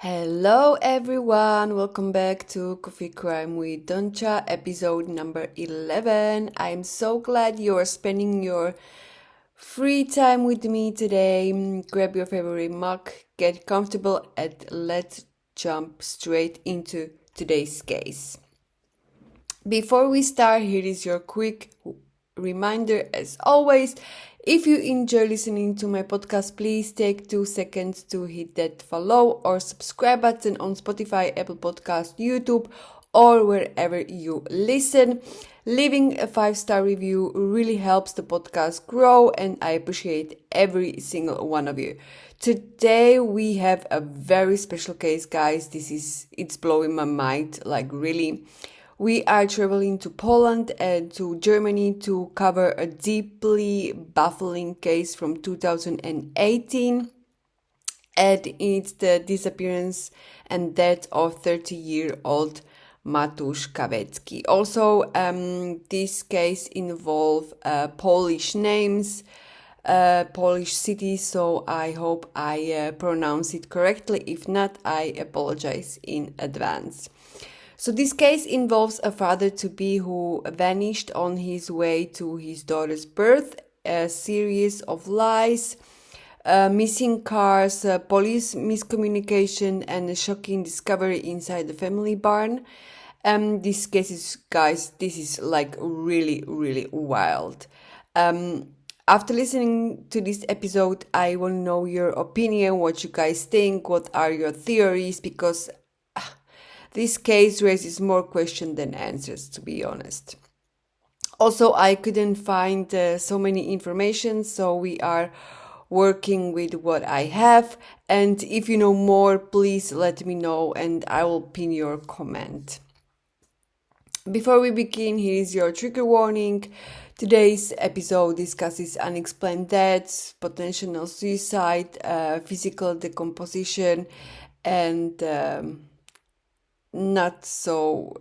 Hello everyone, welcome back to Coffee Crime with Doncha, episode number 11. I'm so glad you are spending your free time with me today. Grab your favorite mug, get comfortable, and let's jump straight into today's case. Before we start, here is your quick reminder as always. If you enjoy listening to my podcast, please take 2 seconds to hit that follow or subscribe button on Spotify, Apple Podcast, YouTube, or wherever you listen. Leaving a 5-star review really helps the podcast grow, and I appreciate every single one of you. Today we have a very special case, guys. It's blowing my mind, like really. We are traveling to Poland and to Germany to cover a deeply baffling case from 2018, and it's the disappearance and death of 30-year-old Mateusz Kawecki. Also, this case involves Polish names, Polish cities, so I hope I pronounce it correctly. If not, I apologize in advance. So this case involves a father-to-be who vanished on his way to his daughter's birth, a series of lies, missing cars, police miscommunication, and a shocking discovery inside the family barn. This case is, guys, this is like really, really wild. After listening to this episode, I want to know your opinion, what you guys think, what are your theories, because this case raises more questions than answers, to be honest. Also, I couldn't find so many information, so we are working with what I have. And if you know more, please let me know and I will pin your comment. Before we begin, here is your trigger warning. Today's episode discusses unexplained deaths, potential suicide, physical decomposition, and not so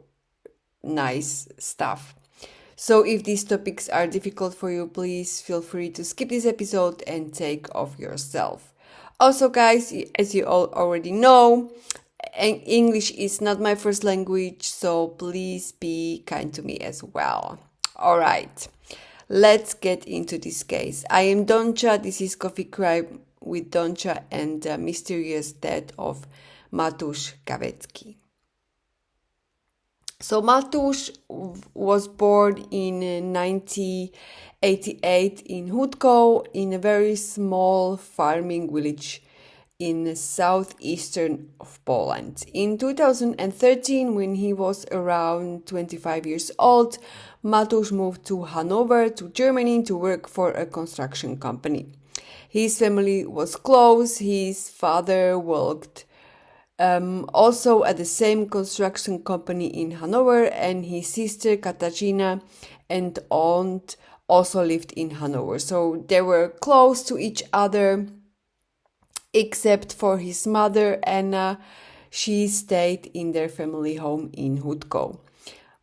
nice stuff. So if these topics are difficult for you, please feel free to skip this episode and take off yourself. Also, guys, as you all already know, English is not my first language, so please be kind to me as well. All right, let's get into this case. I am Doncha, this is Coffee Crime with Doncha and the mysterious death of Mateusz Kawecki. So Mateusz was born in 1988 in Hutków, in a very small farming village in southeastern of Poland. In 2013, when he was around 25 years old, Mateusz moved to Hanover, to Germany, to work for a construction company. His family was close. His father worked also at the same construction company in Hanover, and his sister Katarzyna and aunt also lived in Hanover. So they were close to each other, except for his mother, Anna. She stayed in their family home in Hutków.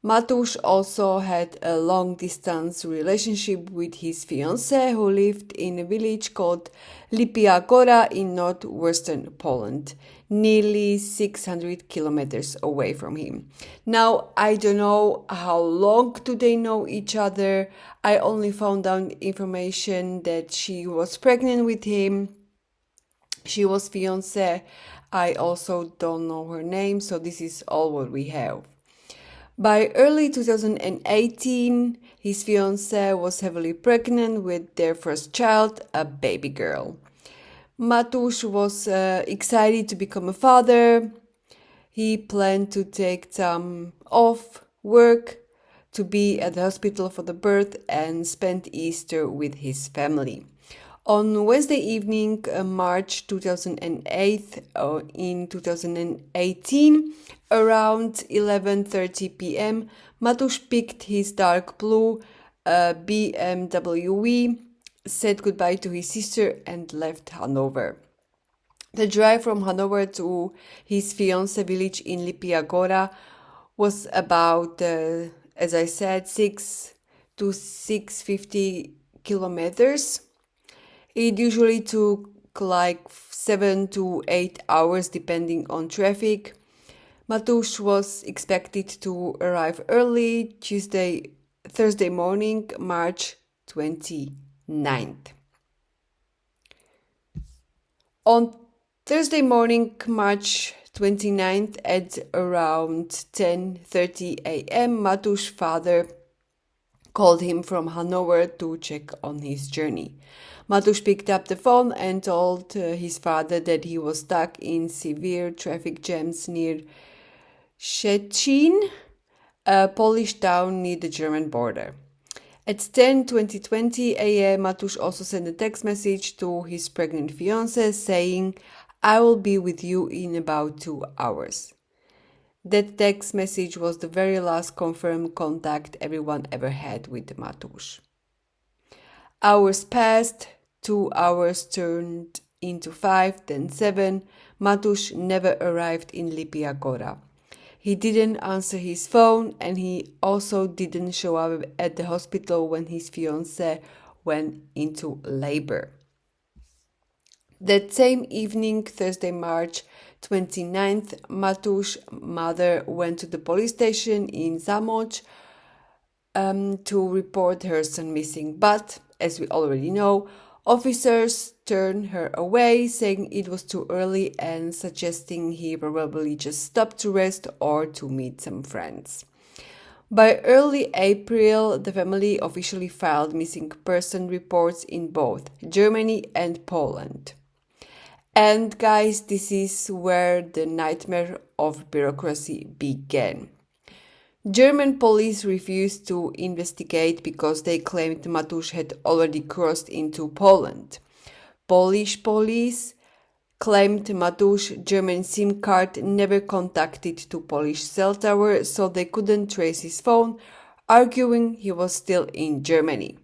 Mateusz also had a long-distance relationship with his fiancée, who lived in a village called Lipia Góra in northwestern Poland, nearly 600 kilometers away from him. Now, I don't know how long do they know each other. I only found out information that she was pregnant with him. She was fiancée. I also don't know her name, so this is all what we have. By early 2018, his fiancée was heavily pregnant with their first child, a baby girl. Mateusz was excited to become a father. He planned to take time off work to be at the hospital for the birth and spend Easter with his family. On Wednesday evening, March 2008, in 2018, around 11:30 p.m., Mateusz picked his dark blue BMW, said goodbye to his sister, and left Hanover. The drive from Hanover to his fiancé village in Lipia Góra was about, as I said, 6 to 650 kilometers. It usually took like 7 to 8 hours depending on traffic. Mateusz was expected to arrive early Thursday morning, March 29th. On Thursday morning, March 29th at around 10:30 a.m., Mateusz's father called him from Hanover to check on his journey. Mateusz picked up the phone and told his father that he was stuck in severe traffic jams near Szczecin, a Polish town near the German border. At 10:20 a.m., Mateusz also sent a text message to his pregnant fiancée saying, "I will be with you in about 2 hours." That text message was the very last confirmed contact everyone ever had with Mateusz. Hours passed, 2 hours turned into 5, then 7. Mateusz never arrived in Lipia Góra. He didn't answer his phone, and he also didn't show up at the hospital when his fiancée went into labor. That same evening, Thursday, March 29th, Mateusz's mother went to the police station in Zamość to report her son missing. But, as we already know, officers turned her away, saying it was too early and suggesting he probably just stopped to rest or to meet some friends. By early April, the family officially filed missing person reports in both Germany and Poland. And guys, this is where the nightmare of bureaucracy began. German police refused to investigate because they claimed Mateusz had already crossed into Poland. Polish police claimed Mateusz's German SIM card never contacted to Polish cell tower, so they couldn't trace his phone, arguing he was still in Germany.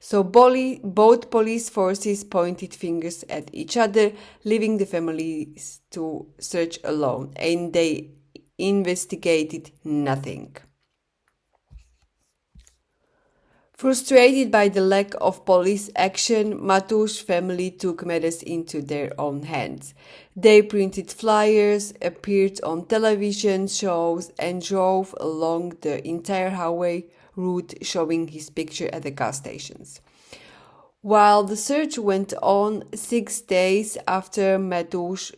So both police forces pointed fingers at each other, leaving the families to search alone, and they investigated nothing. Frustrated by the lack of police action, Mateusz's family took matters into their own hands. They printed flyers, appeared on television shows, and drove along the entire highway route showing his picture at the gas stations. While the search went on, 6 days after Mateusz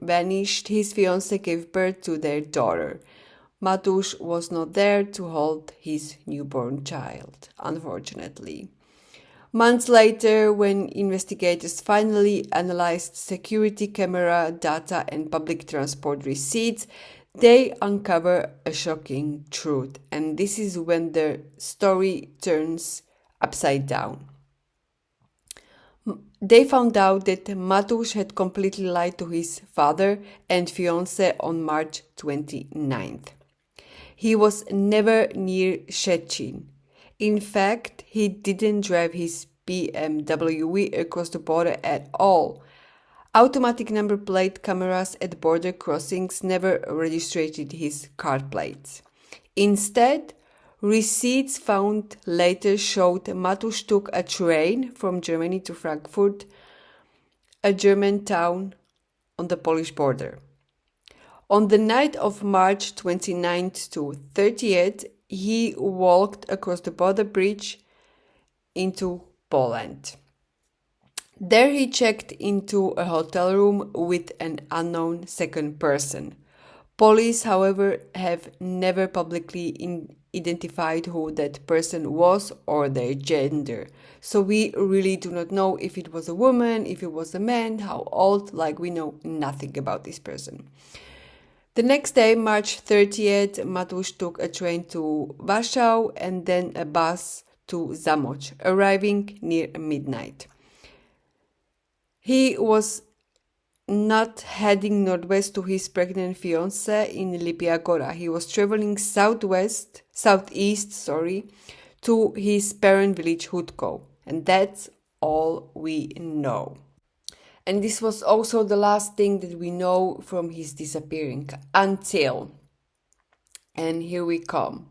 vanished, his fiancée gave birth to their daughter. Mateusz was not there to hold his newborn child, unfortunately. Months later, when investigators finally analyzed security camera data and public transport receipts, they uncover a shocking truth, and this is when the story turns upside down. They found out that Mateusz had completely lied to his father and fiancée on March 29th. He was never near Szczecin. In fact, he didn't drive his BMW across the border at all. Automatic number plate cameras at border crossings never registered his car plates. Instead, receipts found later showed Mateusz took a train from Germany to Frankfurt, a German town on the Polish border. On the night of March 29th to 30th, he walked across the border bridge into Poland. There he checked into a hotel room with an unknown second person. Police, however, have never publicly identified who that person was or their gender. So we really do not know if it was a woman, if it was a man, how old, we know nothing about this person. The next day, March 30th, Mateusz took a train to Warsaw and then a bus to Zamość, arriving near midnight. He was not heading northwest to his pregnant fiancée in Lipia Góra. He was traveling southeast, to his parent village Hutków. And that's all we know. And this was also the last thing that we know from his disappearing, until, and here we come.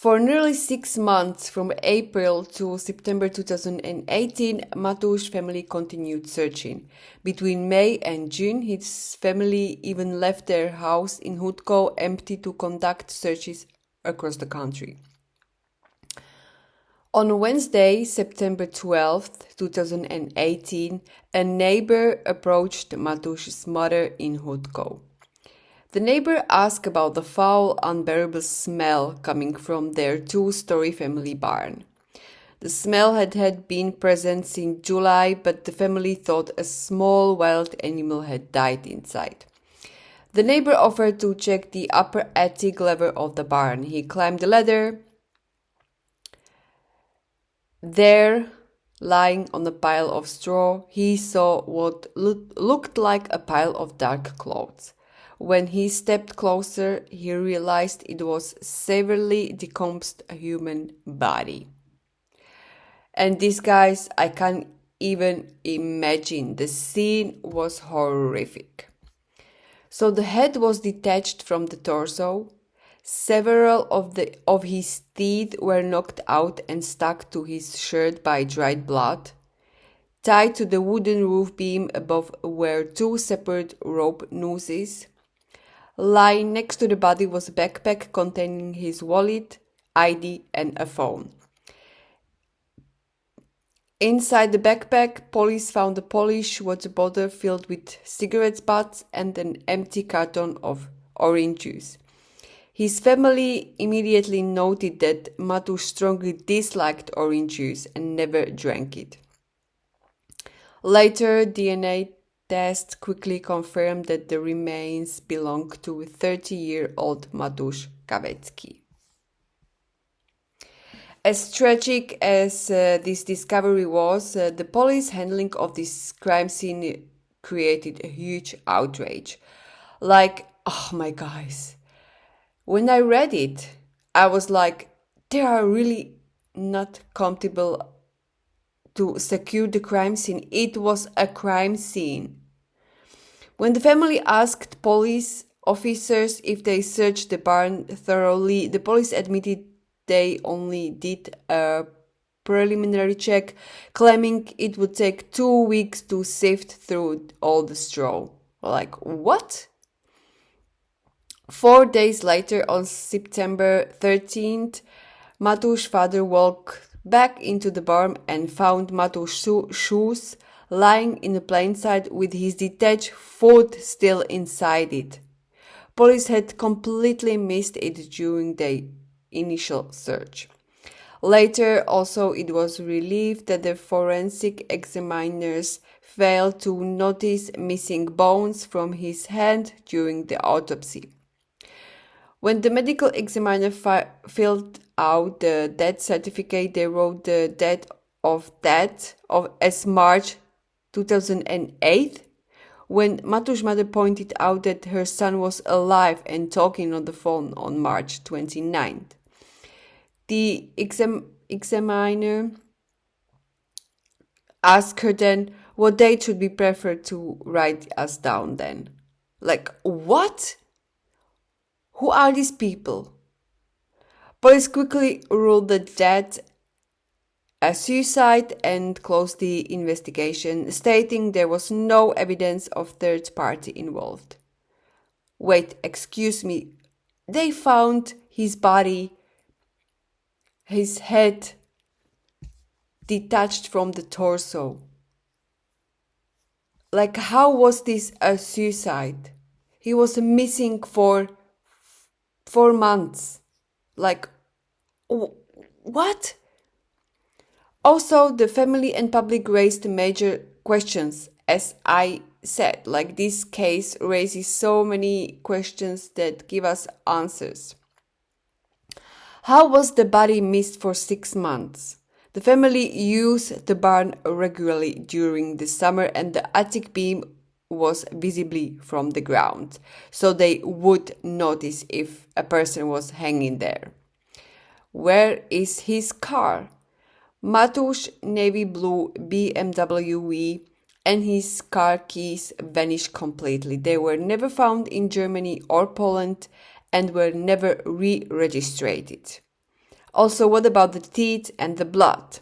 For nearly 6 months, from April to September 2018, Mateusz family continued searching. Between May and June, his family even left their house in Hutków empty to conduct searches across the country. On Wednesday, September 12th, 2018, a neighbor approached Mateusz's mother in Hutków. The neighbor asked about the foul, unbearable smell coming from their 2-story family barn. The smell had been present since July, but the family thought a small wild animal had died inside. The neighbor offered to check the upper attic level of the barn. He climbed the ladder. There, lying on a pile of straw, he saw what looked like a pile of dark clothes. When he stepped closer, he realized it was severely decomposed human body. And this, guys, I can't even imagine. The scene was horrific. So the head was detached from the torso. Several of his teeth were knocked out and stuck to his shirt by dried blood. Tied to the wooden roof beam above were 2 separate rope nooses. Lying next to the body was a backpack containing his wallet, ID, and a phone. Inside the backpack, police found a Polish water bottle filled with cigarette butts and an empty carton of orange juice. His family immediately noted that Mateusz strongly disliked orange juice and never drank it. Later, DNA tests quickly confirmed that the remains belonged to 30-year-old Mateusz Kawecki. As tragic as this discovery was, the police handling of this crime scene created a huge outrage. Like, oh my guys. When I read it, I was like, they are really not comfortable to secure the crime scene. It was a crime scene. When the family asked police officers if they searched the barn thoroughly, the police admitted they only did a preliminary check, claiming it would take 2 weeks to sift through all the straw. Like, what? 4 days later, on September 13th, Mateusz's father walked back into the barn and found Mateusz's shoes lying in plain sight with his detached foot still inside it. Police had completely missed it during the initial search. Later, also, it was relieved that the forensic examiners failed to notice missing bones from his hand during the autopsy. When the medical examiner filled out the death certificate, they wrote the date of death as March 2008, when Mateusz's mother pointed out that her son was alive and talking on the phone on March 29th. The examiner asked her then what date should be preferred to write us down then. Like, what? Who are these people? Police quickly ruled the death a suicide and closed the investigation, stating there was no evidence of third party involved. Wait, excuse me. They found his body, his head, detached from the torso. Like, how was this a suicide? He was missing for 4 months. Like, what? Also, the family and public raised major questions. As I said, like, this case raises so many questions that give us answers. How was the body missed for 6 months? The family used the barn regularly during the summer and the attic beam was visibly from the ground, so they would notice if a person was hanging there. Where is his car? Mateusz's navy blue BMW and his car keys vanished completely. They were never found in Germany or Poland and were never re-registered. Also, what about the teeth and the blood?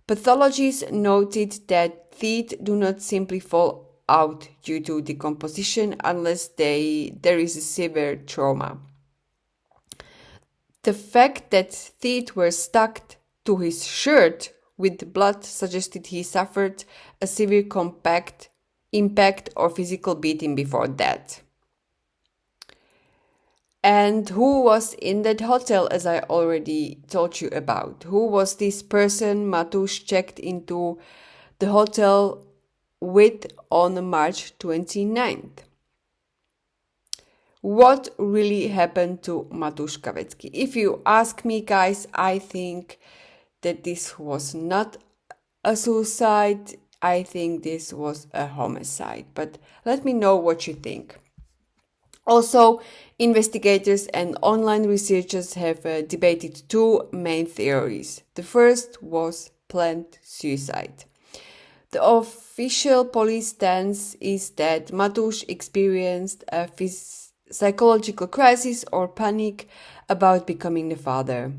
Pathologists noted that teeth do not simply fall out due to decomposition unless there is a severe trauma. The fact that teeth were stuck to his shirt with blood suggested he suffered a severe impact or physical beating before that. And who was in that hotel, as I already told you about? Who was this person Mateusz checked into the hotel with on March 29th? What really happened to Mateusz Kawecki? If you ask me, guys, I think that this was not a suicide. I think this was a homicide. But let me know what you think. Also, investigators and online researchers have debated two main theories. The first was planned suicide. The official police stance is that Mateusz experienced a psychological crisis or panic about becoming a father.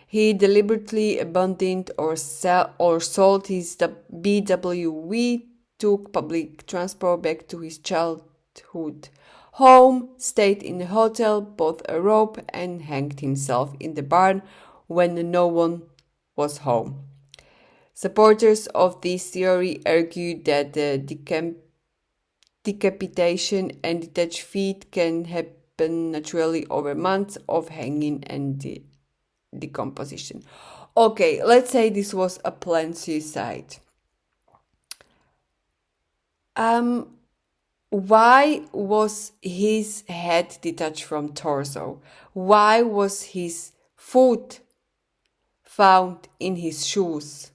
He deliberately abandoned or sold his BWV, took public transport back to his childhood home, stayed in the hotel, bought a rope and hanged himself in the barn when no one was home. Supporters of this theory argued that the decapitation and detached feet can happen naturally over months of hanging and decomposition. Okay, let's say this was a planned suicide. Why was his head detached from torso? Why was his foot found in his shoes?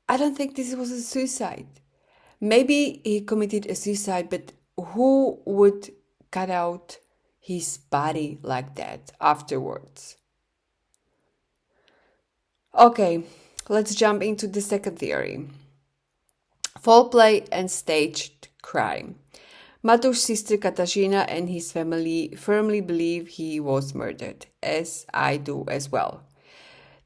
I don't think this was a suicide. Maybe he committed a suicide, but who would cut out his body like that afterwards? Okay, let's jump into the second theory. Foul play and staged crime. Mateusz's sister Katarzyna and his family firmly believe he was murdered, as I do as well.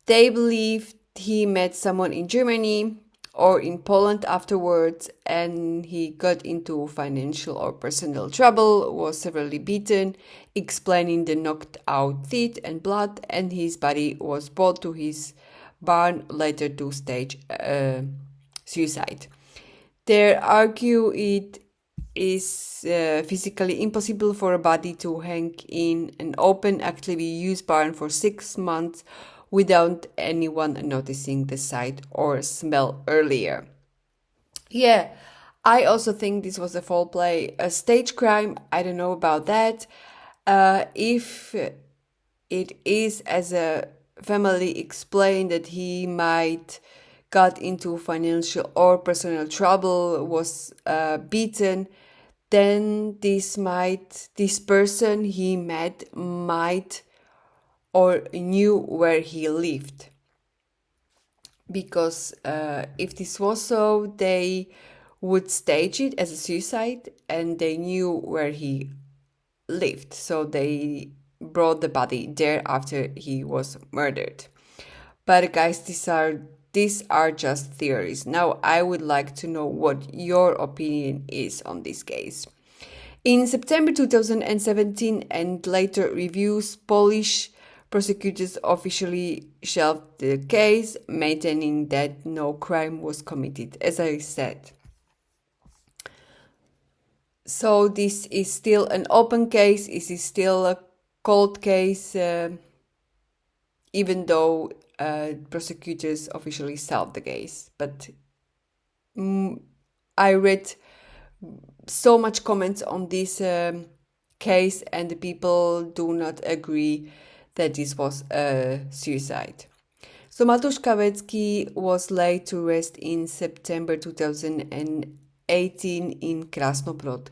They believe he met someone in Germany or in Poland afterwards and he got into financial or personal trouble, was severely beaten, explaining the knocked out teeth and blood, and his body was brought to his barn later to stage suicide. They argue it is physically impossible for a body to hang in an open, actively used barn for 6 months without anyone noticing the sight or smell earlier. Yeah, I also think this was a foul play. A stage crime, I don't know about that. If it is, as a family explained, that he might got into financial or personal trouble, was beaten, then this person he met might or knew where he lived. Because if this was so, they would stage it as a suicide and they knew where he lived. So they brought the body there after he was murdered. But guys, these are just theories. Now I would like to know what your opinion is on this case. In September 2017 and later reviews, Polish prosecutors officially shelved the case, maintaining that no crime was committed, as I said. So this is still an open case. It is still a cold case, even though prosecutors officially solved the case. But I read so much comments on this case, and the people do not agree that this was a suicide. So Mateusz Kawecki was laid to rest in September 2018 in Krasnodar.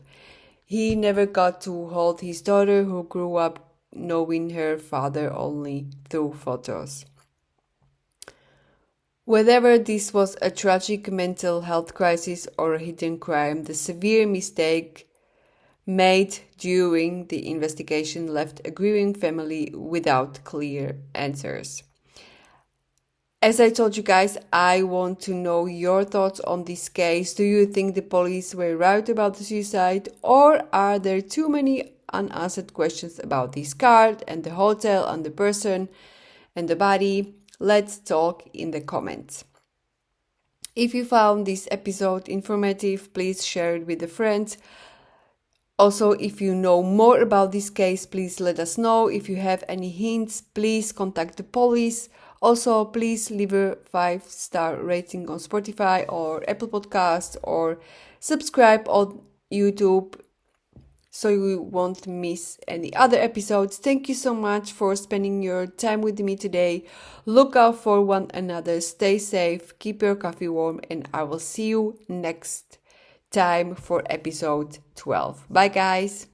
He never got to hold his daughter, who grew up knowing her father only through photos. Whether this was a tragic mental health crisis or a hidden crime, the severe mistake made during the investigation left a grieving family without clear answers. As I told you guys, I want to know your thoughts on this case. Do you think the police were right about the suicide, or are there too many unanswered questions about this card and the hotel and the person and the body? Let's talk in the comments. If you found this episode informative, please share it with the friends. Also, if you know more about this case, please let us know. If you have any hints, please contact the police. Also, please leave a 5-star rating on Spotify or Apple Podcasts, or subscribe on YouTube so you won't miss any other episodes. Thank you so much for spending your time with me today. Look out for one another. Stay safe. Keep your coffee warm, and I will see you next time for episode 12. Bye, guys.